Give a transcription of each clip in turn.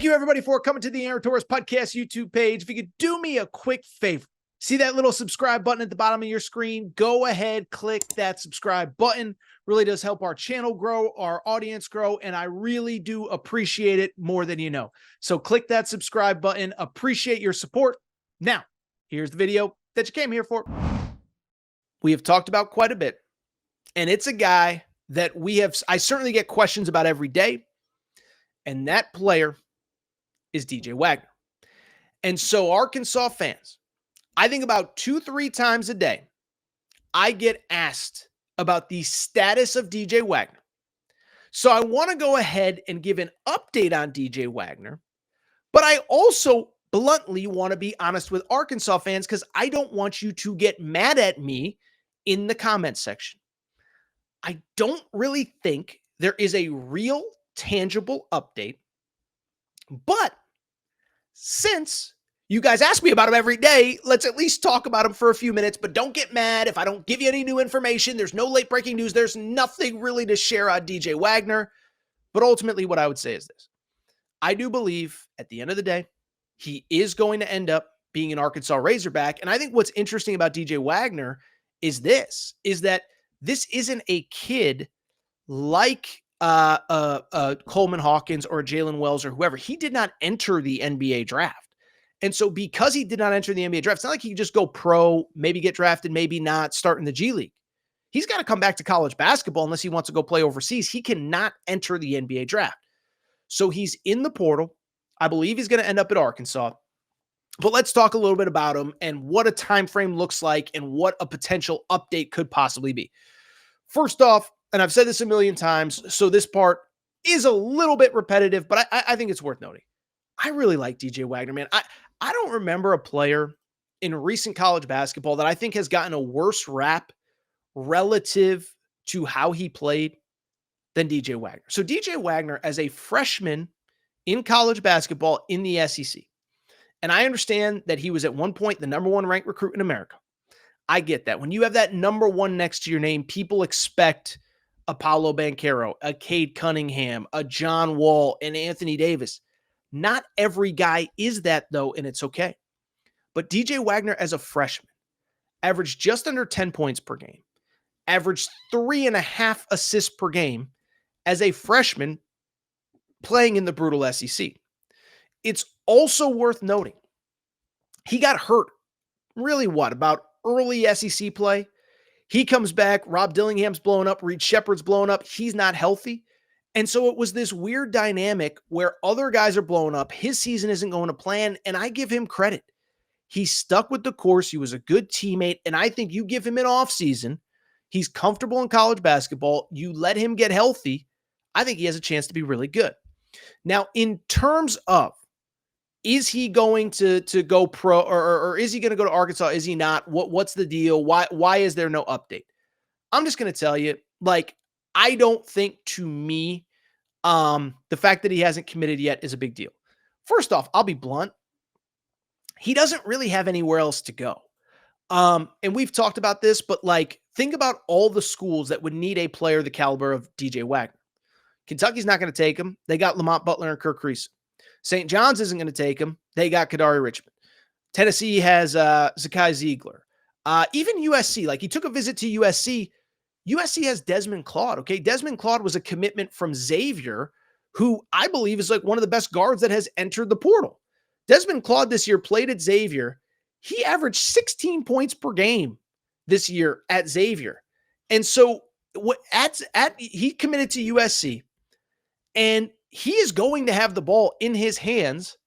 Thank you, everybody, for coming to the Aaron Torres Podcast YouTube page. If you could do me a quick favor, see that little subscribe button at the bottom of your screen? Go ahead, click that subscribe button. Really does help our channel grow, our audience grow, and I really do appreciate it more than you know. So click that subscribe button. Appreciate your support. Now, here's the video that you came here for. We have talked about quite a bit, and it's a guy that I certainly get questions about every day, and that player is DJ Wagner. And so Arkansas fans, I think about 2-3 times a day, I get asked about the status of DJ Wagner. So I want to go ahead and give an update on DJ Wagner, but I also bluntly want to be honest with Arkansas fans because I don't want you to get mad at me in the comment section. I don't really think there is a real tangible update, but since you guys ask me about him every day, let's at least talk about him for a few minutes, but don't get mad if I don't give you any new information. There's no late breaking news. There's nothing really to share on DJ Wagner. But ultimately, what I would say is this. I do believe at the end of the day, he is going to end up being an Arkansas Razorback. And I think what's interesting about DJ Wagner is that this isn't a kid like Coleman Hawkins or Jalen Wells or whoever. He did not enter the NBA draft. And so because he did not enter the NBA draft, it's not like he could just go pro, maybe get drafted, maybe not, start in the G League. He's got to come back to college basketball unless he wants to go play overseas. He cannot enter the NBA draft. So he's in the portal. I believe he's going to end up at Arkansas. But let's talk a little bit about him and what a time frame looks like and what a potential update could possibly be. First off, and I've said this a million times, so this part is a little bit repetitive, but I think it's worth noting. I really like DJ Wagner, man. I don't remember a player in recent college basketball that I think has gotten a worse rap relative to how he played than DJ Wagner. So DJ Wagner, as a freshman in college basketball in the SEC, and I understand that he was at one point the number one ranked recruit in America. I get that. When you have that number one next to your name, people expect a Paolo Banchero, a Cade Cunningham, a John Wall, and Anthony Davis. Not every guy is that, though, and it's okay. But DJ Wagner, as a freshman, averaged just under 10 points per game, averaged 3.5 assists per game as a freshman playing in the brutal SEC. It's also worth noting, he got hurt really about early SEC play. He comes back, Rob Dillingham's blown up, Reed Shepherd's blown up, he's not healthy. And so it was this weird dynamic where other guys are blowing up, his season isn't going to plan, and I give him credit. He stuck with the course, he was a good teammate, and I think you give him an offseason, he's comfortable in college basketball, you let him get healthy, I think he has a chance to be really good. Now, in terms of, is he going to go pro or is he going to go to Arkansas? Is he not? What's the deal? Why is there no update? I'm just going to tell you, I don't think, to me, the fact that he hasn't committed yet is a big deal. First off, I'll be blunt. He doesn't really have anywhere else to go. And we've talked about this, but think about all the schools that would need a player the caliber of DJ Wagner. Kentucky's not going to take him. They got Lamont Butler and Kirk Creason. St. John's isn't going to take him. They got Kadari Richmond. Tennessee has Zakai Ziegler. Even USC, he took a visit to USC. USC has Desmond Claude, okay? Desmond Claude was a commitment from Xavier, who I believe is one of the best guards that has entered the portal. Desmond Claude this year played at Xavier. He averaged 16 points per game this year at Xavier. And so he committed to USC, and he is going to have the ball in his hands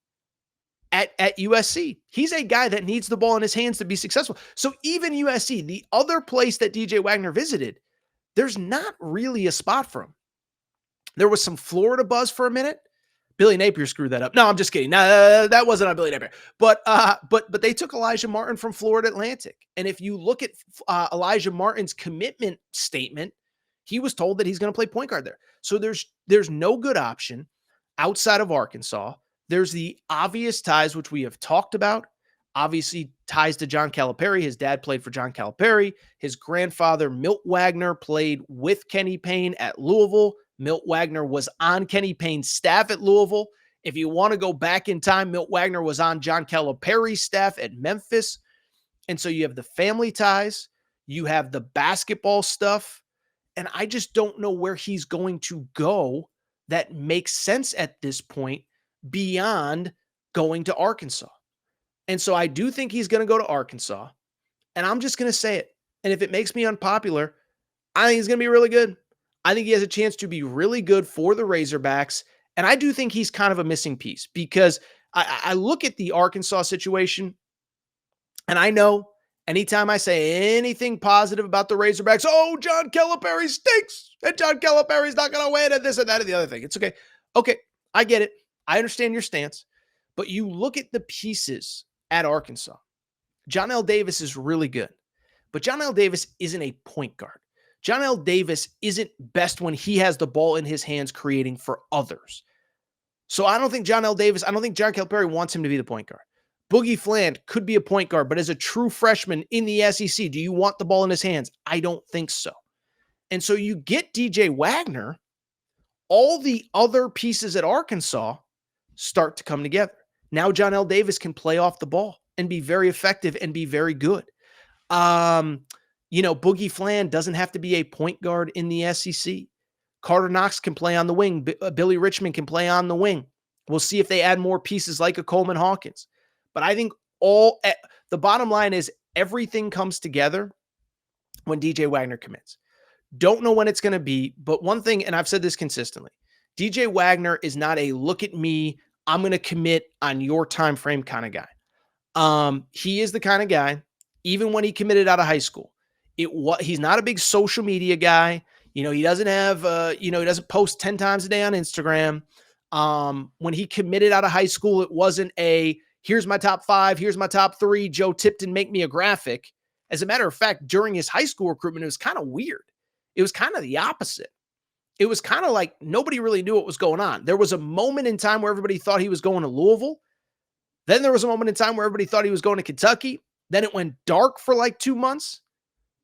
at USC. He's a guy that needs the ball in his hands to be successful. So even USC, the other place that DJ Wagner visited, there's not really a spot for him. There was some Florida buzz for a minute. Billy Napier screwed that up. No, I'm just kidding. No, that wasn't on Billy Napier. But they took Elijah Martin from Florida Atlantic. And if you look at Elijah Martin's commitment statement, he was told that he's going to play point guard there. So there's no good option outside of Arkansas. There's the obvious ties, which we have talked about. Obviously, ties to John Calipari. His dad played for John Calipari. His grandfather, Milt Wagner, played with Kenny Payne at Louisville. Milt Wagner was on Kenny Payne's staff at Louisville. If you want to go back in time, Milt Wagner was on John Calipari's staff at Memphis. And so you have the family ties, you have the basketball stuff, and I just don't know where he's going to go that makes sense at this point beyond going to Arkansas. And so I do think he's going to go to Arkansas, and I'm just going to say it. And if it makes me unpopular, I think he's going to be really good. I think he has a chance to be really good for the Razorbacks. And I do think he's kind of a missing piece because I look at the Arkansas situation, and I know anytime I say anything positive about the Razorbacks, oh, John Calipari stinks, and John Calipari's not going to win, and this and that and the other thing. It's okay. Okay, I get it. I understand your stance. But you look at the pieces at Arkansas. John L. Davis is really good. But John L. Davis isn't a point guard. John L. Davis isn't best when he has the ball in his hands creating for others. So I don't think John Calipari wants him to be the point guard. Boogie Fland could be a point guard, but as a true freshman in the SEC, do you want the ball in his hands? I don't think so. And so you get DJ Wagner, all the other pieces at Arkansas start to come together. Now John L. Davis can play off the ball and be very effective and be very good. Boogie Fland doesn't have to be a point guard in the SEC. Carter Knox can play on the wing. Billy Richmond can play on the wing. We'll see if they add more pieces like a Coleman Hawkins. But I think the bottom line is everything comes together when DJ Wagner commits. Don't know when it's going to be, but one thing, and I've said this consistently, DJ Wagner is not a look at me, I'm going to commit on your time frame kind of guy. He is the kind of guy, even when he committed out of high school, he's not a big social media guy. He doesn't have, he doesn't post 10 times a day on Instagram. When he committed out of high school, it wasn't here's my top 5, here's my top 3, Joe Tipton, make me a graphic. As a matter of fact, during his high school recruitment, it was kind of weird. It was kind of the opposite. It was kind of like nobody really knew what was going on. There was a moment in time where everybody thought he was going to Louisville. Then there was a moment in time where everybody thought he was going to Kentucky. Then it went dark for like 2 months.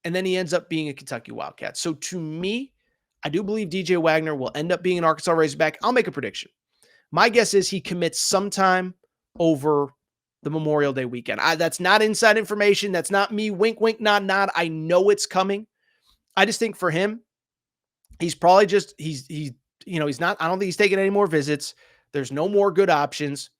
And then he ends up being a Kentucky Wildcat. So to me, I do believe DJ Wagner will end up being an Arkansas Razorback. I'll make a prediction. My guess is he commits sometime over the Memorial Day weekend. That's not inside information. That's not me wink, wink, nod, nod. I know it's coming. I just think for him, he's probably just, he's not, I don't think he's taking any more visits. There's no more good options.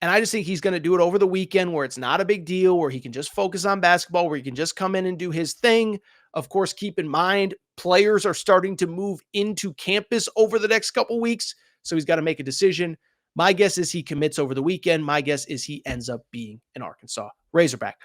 And I just think he's going to do it over the weekend where it's not a big deal, where he can just focus on basketball, where he can just come in and do his thing. Of course, keep in mind, players are starting to move into campus over the next couple weeks. So he's got to make a decision. My guess is he commits over the weekend. My guess is he ends up being an Arkansas Razorback.